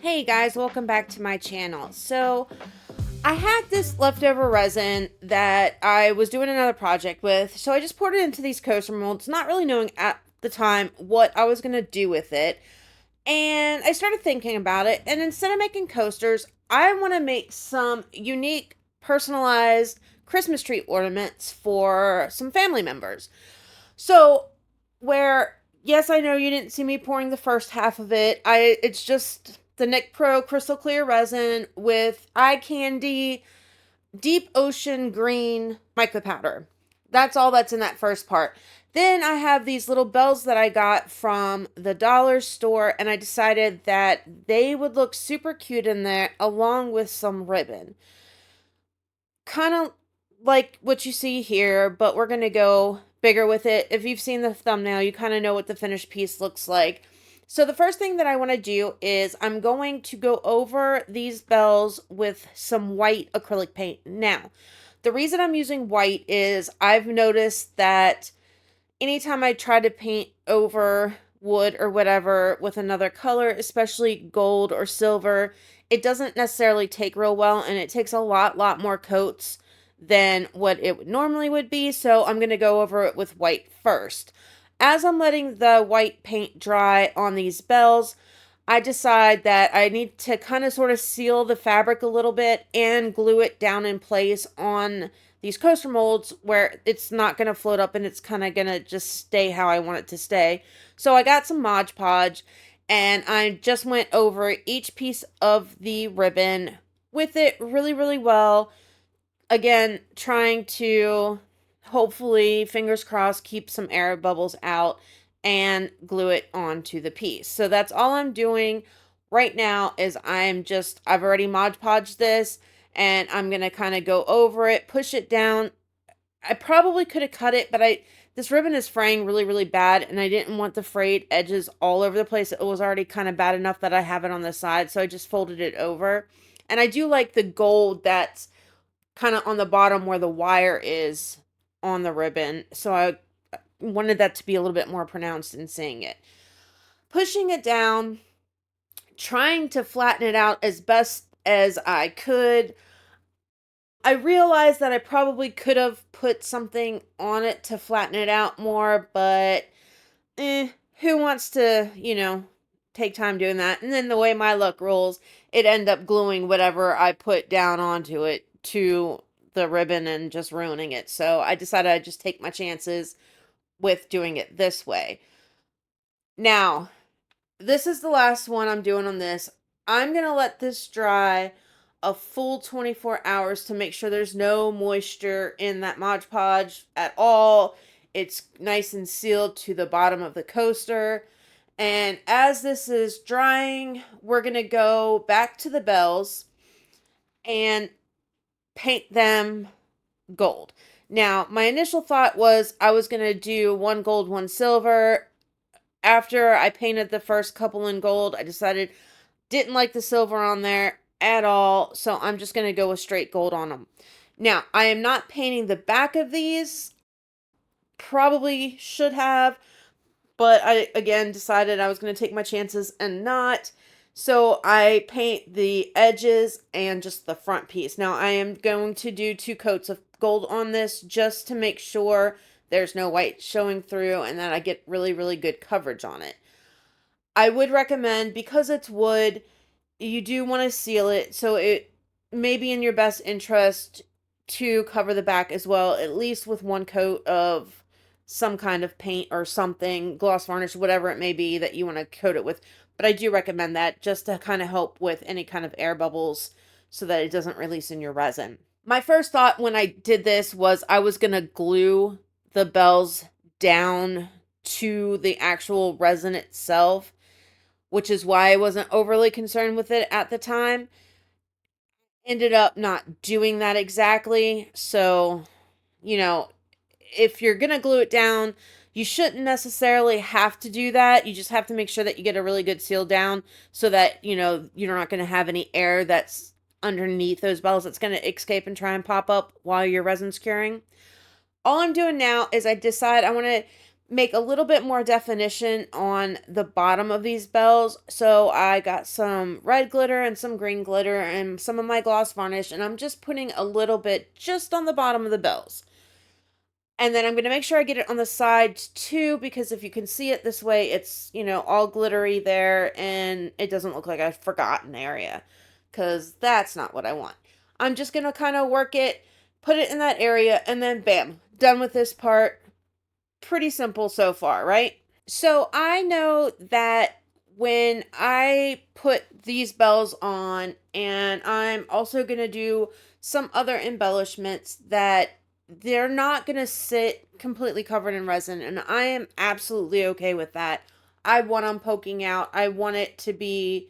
Hey guys, welcome back to my channel. So I had this leftover resin that I was doing another project with, so I just poured it into these coaster molds, not really knowing at the time what I was going to do with it. And I started thinking about it, and instead of making coasters, I want to make some unique, personalized Christmas tree ornaments for some family members. So, where yes, I know you didn't see me pouring the first half of it. It's just the Nick Pro crystal clear resin with eye candy, deep ocean green mica powder. That's all that's in that first part. Then I have these little bells that I got from the dollar store, and I decided that they would look super cute in there along with some ribbon. Kind of like what you see here, but we're going to go bigger with it. If you've seen the thumbnail, you kind of know what the finished piece looks like. So the first thing that I want to do is I'm going to go over these bells with some white acrylic paint. Now, the reason I'm using white is I've noticed that anytime I try to paint over wood or whatever with another color, especially gold or silver, it doesn't necessarily take real well, and it takes a lot more coats than what it normally would be. So I'm going to go over it with white first. As I'm letting the white paint dry on these bells, I decide that I need to kind of sort of seal the fabric a little bit and glue it down in place on these coaster molds where it's not going to float up and it's kind of going to just stay how I want it to stay. So I got some Mod Podge and I just went over each piece of the ribbon with it really well. Again, trying to hopefully, fingers crossed, keep some air bubbles out and glue it onto the piece. So that's all I'm doing right now is I've already Mod Podged this, and I'm going to kind of go over it, push it down. I probably could have cut it, but this ribbon is fraying really bad, and I didn't want the frayed edges all over the place. It was already kind of bad enough that I have it on the side, so I just folded it over. And I do like the gold that's kind of on the bottom where the wire is on the ribbon, so I wanted that to be a little bit more pronounced in seeing it. Pushing it down, trying to flatten it out as best as I could. I realized that I probably could have put something on it to flatten it out more, but who wants to, take time doing that? And then the way my luck rolls, it ended up gluing whatever I put down onto it to the ribbon and just ruining it. So I decided I'd just take my chances with doing it this way. Now, this is the last one I'm doing on this. I'm going to let this dry a full 24 hours to make sure there's no moisture in that Mod Podge at all. It's nice and sealed to the bottom of the coaster. And as this is drying, we're going to go back to the bells and paint them gold. Now, my initial thought was I was going to do one gold, one silver. After I painted the first couple in gold, I decided didn't like the silver on there at all, so I'm just going to go with straight gold on them. Now, I am not painting the back of these. Probably should have, but I, again, decided I was going to take my chances and not. So I paint the edges and just the front piece. Now, I am going to do 2 coats of gold on this just to make sure there's no white showing through and that I get really good coverage on it. I would recommend, because it's wood, you do want to seal it, so it may be in your best interest to cover the back as well, at least with 1 coat of some kind of paint or something, gloss varnish, whatever it may be that you want to coat it with. But I do recommend that just to kind of help with any kind of air bubbles so that it doesn't release in your resin. My first thought when I did this was I was going to glue the bells down to the actual resin itself, which is why I wasn't overly concerned with it at the time. Ended up not doing that exactly. So, if you're going to glue it down, you shouldn't necessarily have to do that. You just have to make sure that you get a really good seal down so that, you're not going to have any air that's underneath those bells that's going to escape and try and pop up while your resin's curing. All I'm doing now is I decide I want to make a little bit more definition on the bottom of these bells. So I got some red glitter and some green glitter and some of my gloss varnish, and I'm just putting a little bit just on the bottom of the bells. And then I'm going to make sure I get it on the sides too, because if you can see it this way, it's, all glittery there and it doesn't look like I've forgotten an area, because that's not what I want. I'm just going to kind of work it, put it in that area, and then bam, done with this part. Pretty simple so far, right? So I know that when I put these bells on, and I'm also going to do some other embellishments, that they're not going to sit completely covered in resin, and I am absolutely okay with that. I want them poking out. I want it to be,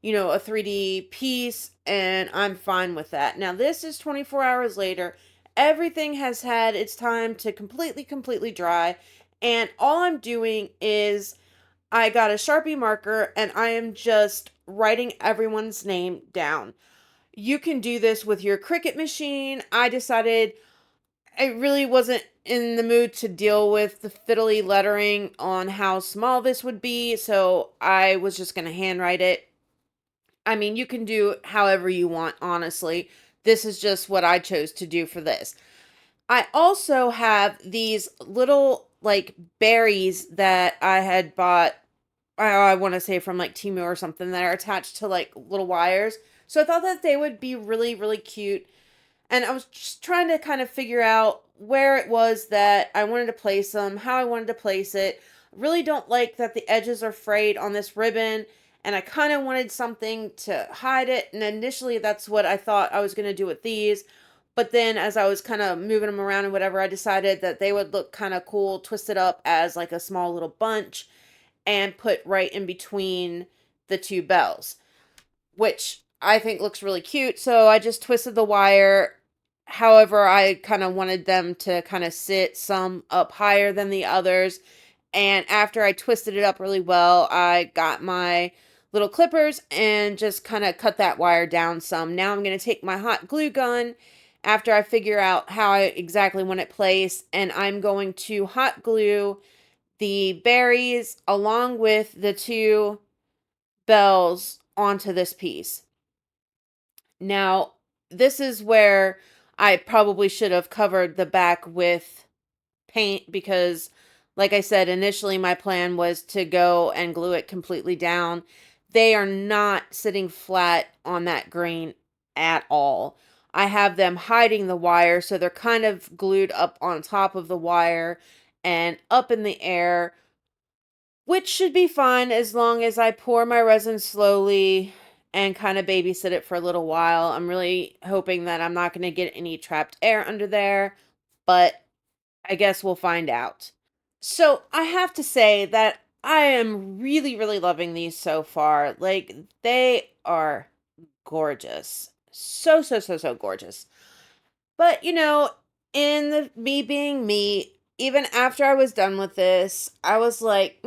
a 3D piece, and I'm fine with that. Now, this is 24 hours later. Everything has had its time to completely dry, and all I'm doing is I got a Sharpie marker and I am just writing everyone's name down. You can do this with your Cricut machine. I decided I really wasn't in the mood to deal with the fiddly lettering on how small this would be, so I was just going to handwrite it. I mean, you can do however you want, honestly. This is just what I chose to do for this. I also have these little like berries that I had bought, I want to say from like Temu or something, that are attached to like little wires. So I thought that they would be really cute. And I was just trying to kind of figure out where it was that I wanted to place them, how I wanted to place it. I really don't like that the edges are frayed on this ribbon, and I kind of wanted something to hide it. And initially that's what I thought I was going to do with these. But then as I was kind of moving them around and whatever, I decided that they would look kind of cool, twisted up as like a small little bunch and put right in between the two bells, which I think looks really cute. So I just twisted the wire. However, I kind of wanted them to kind of sit some up higher than the others. And after I twisted it up really well, I got my little clippers and just kind of cut that wire down some. Now I'm going to take my hot glue gun after I figure out how I exactly want it placed, and I'm going to hot glue the berries along with the two bells onto this piece. Now, this is where I probably should have covered the back with paint, because like I said, initially my plan was to go and glue it completely down. They are not sitting flat on that green at all. I have them hiding the wire, so they're kind of glued up on top of the wire and up in the air, which should be fine as long as I pour my resin slowly and kind of babysit it for a little while. I'm really hoping that I'm not going to get any trapped air under there, but I guess we'll find out. So I have to say that I am really loving these so far. Like, they are gorgeous. So gorgeous. But, in the me being me, even after I was done with this, I was like,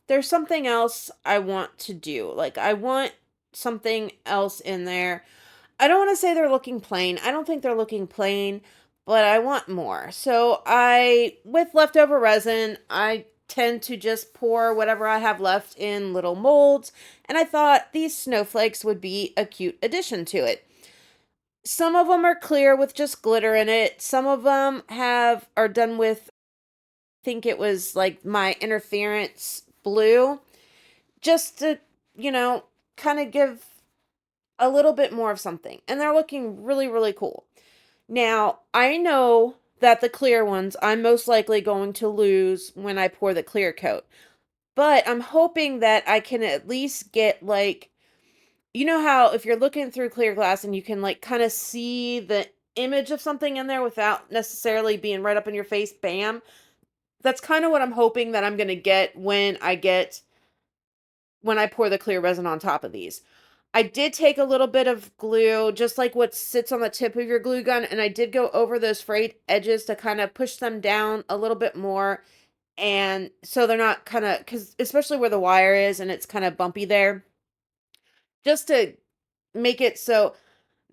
there's something else I want to do. Like, I want something else in there. I don't want to say they're looking plain. I don't think they're looking plain, but I want more. So with leftover resin, I tend to just pour whatever I have left in little molds, and I thought these snowflakes would be a cute addition to it. Some of them are clear with just glitter in it. Some of them are done with, I think it was like my interference blue, just to, kind of give a little bit more of something. And they're looking really cool. Now, I know that the clear ones I'm most likely going to lose when I pour the clear coat. But I'm hoping that I can at least get like, how if you're looking through clear glass and you can like kind of see the image of something in there without necessarily being right up in your face, bam. That's kind of what I'm hoping that I'm going to get when I pour the clear resin on top of these. I did take a little bit of glue, just like what sits on the tip of your glue gun, and I did go over those frayed edges to kind of push them down a little bit more. And so they're not kind of, because especially where the wire is and it's kind of bumpy there, just to make it so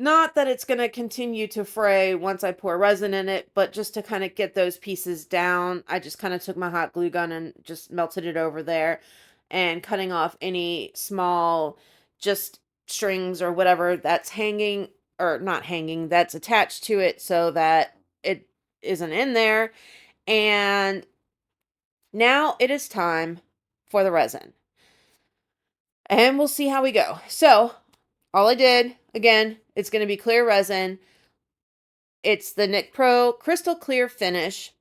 Not that it's going to continue to fray once I pour resin in it, but just to kind of get those pieces down, I just kind of took my hot glue gun and just melted it over there and cutting off any small just strings or whatever that's hanging or not hanging, that's attached to it so that it isn't in there. And now it is time for the resin. And we'll see how we go. So, all I did, again, it's going to be clear resin. It's the Nick Pro Crystal Clear Finish.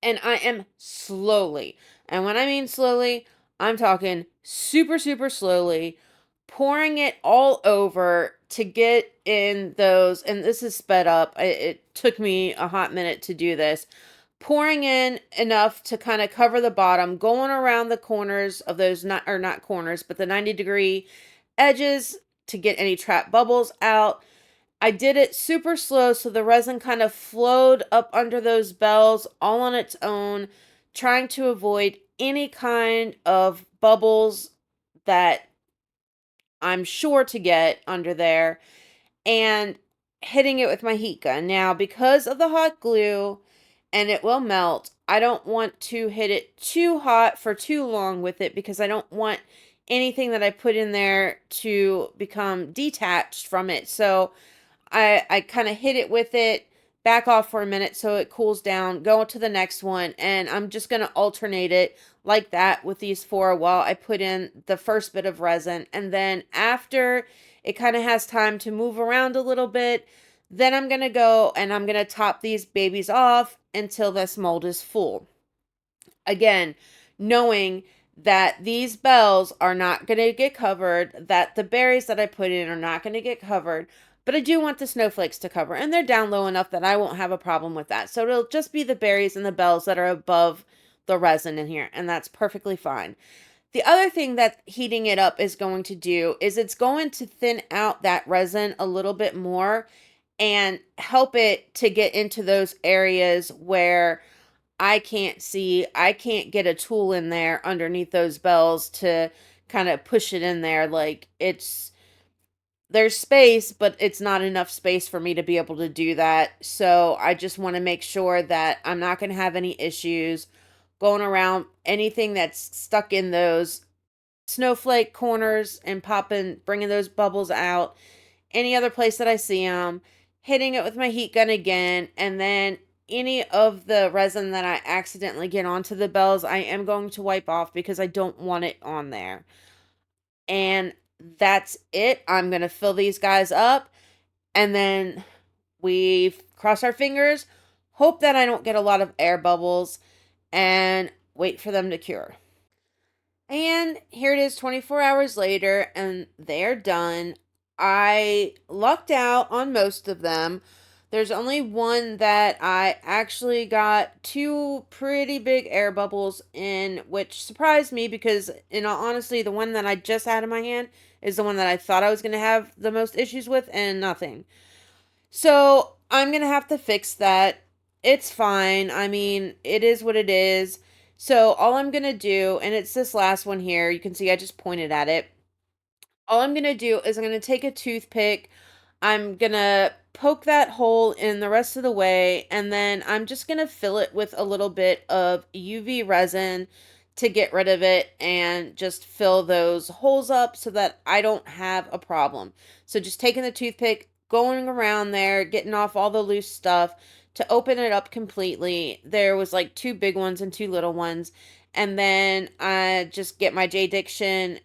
And I am slowly, and when I mean slowly, I'm talking super, super slowly, pouring it all over to get in those, and this is sped up. It took me a hot minute to do this. Pouring in enough to kind of cover the bottom, going around the corners of those, not corners, but the 90-degree edges to get any trapped bubbles out. I did it super slow so the resin kind of flowed up under those bells all on its own, trying to avoid any kind of bubbles that I'm sure to get under there, and hitting it with my heat gun. Now, because of the hot glue and it will melt, I don't want to hit it too hot for too long with it because I don't want anything that I put in there to become detached from it. So I kind of hit it with it, back off for a minute so it cools down, go to the next one, and I'm just going to alternate it like that with these four while I put in the first bit of resin. And then after it kind of has time to move around a little bit, then I'm going to go and I'm going to top these babies off until this mold is full. Again, knowing that these bells are not going to get covered, that the berries that I put in are not going to get covered, but I do want the snowflakes to cover, and they're down low enough that I won't have a problem with that. So it'll just be the berries and the bells that are above the resin in here, and that's perfectly fine. The other thing that heating it up is going to do is it's going to thin out that resin a little bit more and help it to get into those areas where I can't see, I can't get a tool in there underneath those bells to kind of push it in there. Like there's space, but it's not enough space for me to be able to do that. So I just want to make sure that I'm not going to have any issues going around anything that's stuck in those snowflake corners and bringing those bubbles out. Any other place that I see them, hitting it with my heat gun again, and then any of the resin that I accidentally get onto the bells, I am going to wipe off because I don't want it on there. And that's it. I'm going to fill these guys up, and then we cross our fingers, hope that I don't get a lot of air bubbles, and wait for them to cure. And here it is 24 hours later, and they're done. I lucked out on most of them. There's only one that I actually got two pretty big air bubbles in, which surprised me because, in all honesty, the one that I just had in my hand is the one that I thought I was going to have the most issues with, and nothing. So I'm going to have to fix that. It's fine. I mean, it is what it is. So all I'm going to do, and it's this last one here, you can see I just pointed at it. All I'm going to do is I'm going to take a toothpick. I'm going to poke that hole in the rest of the way, and then I'm just going to fill it with a little bit of UV resin to get rid of it and just fill those holes up so that I don't have a problem. So just taking the toothpick, going around there, getting off all the loose stuff to open it up completely. There was like two big ones and two little ones. And then I just get my J Diction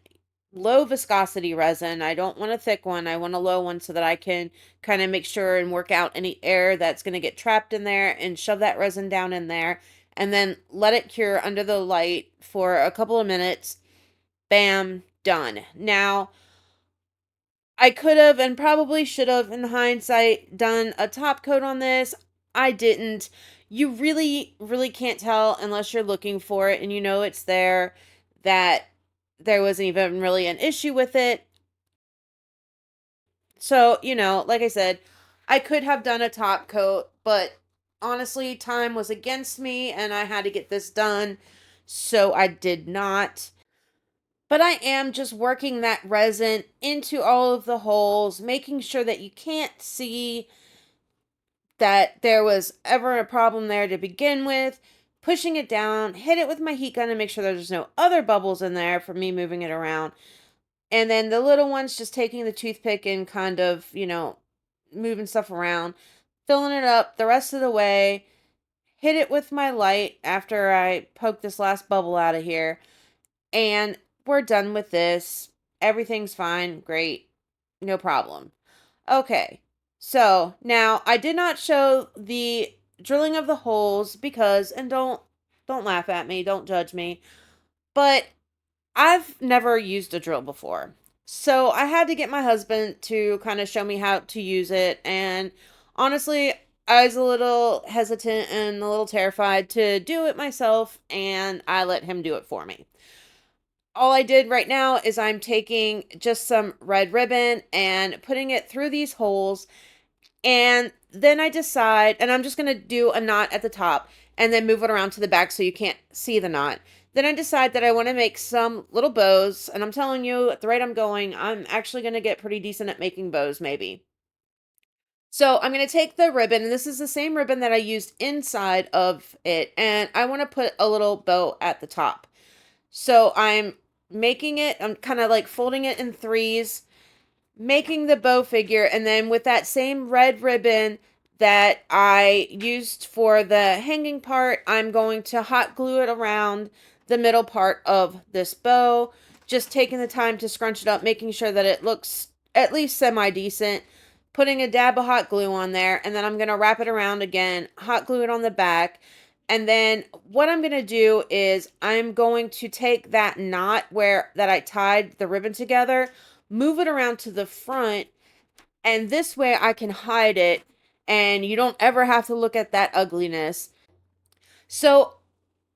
low viscosity resin. I don't want a thick one. I want a low one so that I can kind of make sure and work out any air that's going to get trapped in there and shove that resin down in there and then let it cure under the light for a couple of minutes. Bam, done. Now, I could have and probably should have, in hindsight, done a top coat on this. I didn't. You really, really can't tell unless you're looking for it and you know it's there that there wasn't even really an issue with it. So, like I said, I could have done a top coat, but honestly, time was against me and I had to get this done. So I did not. But I am just working that resin into all of the holes, making sure that you can't see that there was ever a problem there to begin with, pushing it down, hit it with my heat gun and make sure there's no other bubbles in there for me moving it around. And then the little ones just taking the toothpick and kind of, moving stuff around, filling it up the rest of the way, hit it with my light after I poke this last bubble out of here, and we're done with this. Everything's fine, great, no problem. Okay, so now I did not show the drilling of the holes because, and don't laugh at me, don't judge me, but I've never used a drill before. So I had to get my husband to kind of show me how to use it. And honestly, I was a little hesitant and a little terrified to do it myself, and I let him do it for me. All I did right now is I'm taking just some red ribbon and putting it through these holes, and then I decide, and I'm just going to do a knot at the top and then move it around to the back so you can't see the knot. Then I decide that I want to make some little bows, and I'm telling you, at the rate I'm going, I'm actually going to get pretty decent at making bows, maybe. So I'm going to take the ribbon, and this is the same ribbon that I used inside of it, and I want to put a little bow at the top. So I'm I'm kind of like folding it in threes, making the bow figure, and then with that same red ribbon that I used for the hanging part, I'm going to hot glue it around the middle part of this bow, just taking the time to scrunch it up, making sure that it looks at least semi-decent, putting a dab of hot glue on there, and then I'm going to wrap it around again, hot glue it on the back, and then what I'm going to do is I'm going to take that knot that I tied the ribbon together, move it around to the front, and this way I can hide it and you don't ever have to look at that ugliness. So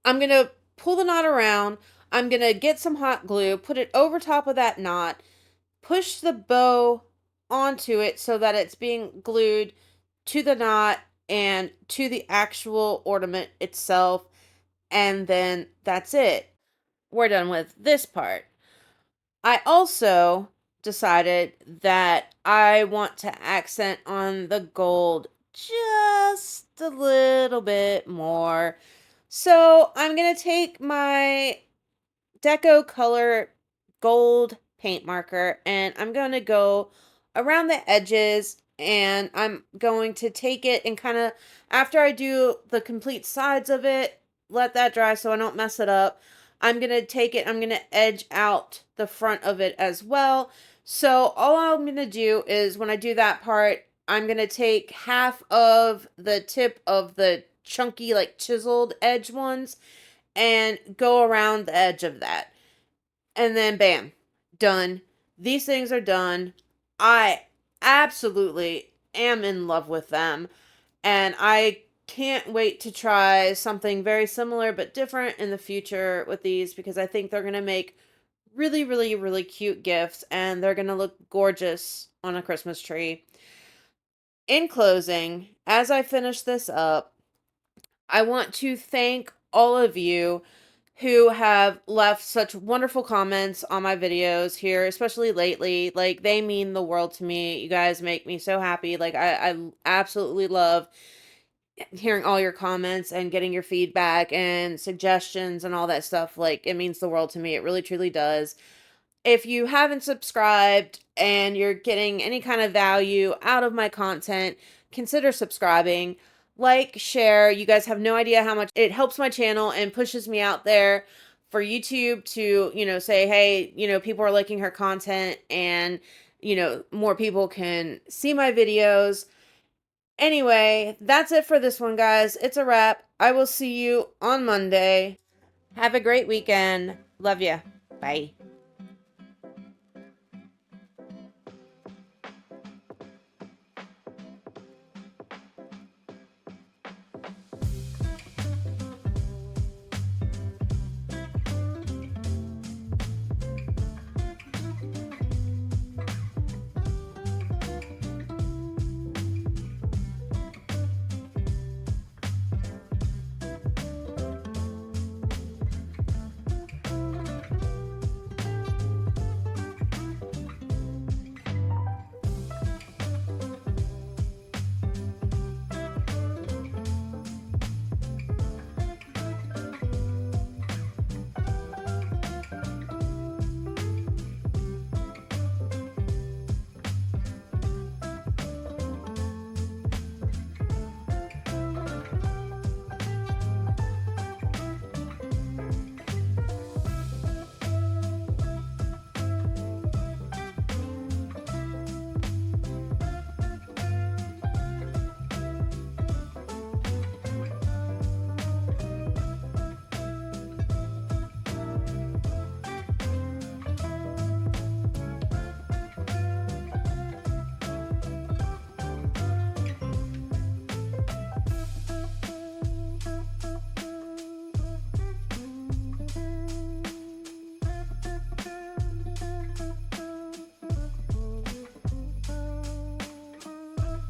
I'm going to pull the knot around. I'm going to get some hot glue, put it over top of that knot, push the bow onto it so that it's being glued to the knot and to the actual ornament itself. And then that's it. We're done with this part. I also decided that I want to accent on the gold just a little bit more. So I'm going to take my Deco Color gold paint marker and I'm going to go around the edges, and I'm going to take it and kind of, after I do the complete sides of it, let that dry so I don't mess it up. I'm going to take it, I'm going to edge out the front of it as well. So all I'm going to do is when I do that part, I'm going to take half of the tip of the chunky, like chiseled edge ones and go around the edge of that. And then bam, done. These things are done. I absolutely am in love with them. And I can't wait to try something very similar but different in the future with these, because I think they're going to make really, really, really cute gifts and they're going to look gorgeous on a Christmas tree. In closing, as I finish this up, I want to thank all of you who have left such wonderful comments on my videos here, especially lately. Like, they mean the world to me. You guys make me so happy. Like, I absolutely love hearing all your comments and getting your feedback and suggestions and all that stuff. Like, it means the world to me. It really, truly does. If you haven't subscribed and you're getting any kind of value out of my content, consider subscribing. Like, share. You guys have no idea how much it helps my channel and pushes me out there for YouTube to, say, hey, people are liking her content and, more people can see my videos. Anyway, that's it for this one, guys. It's a wrap. I will see you on Monday. Have a great weekend. Love ya. Bye.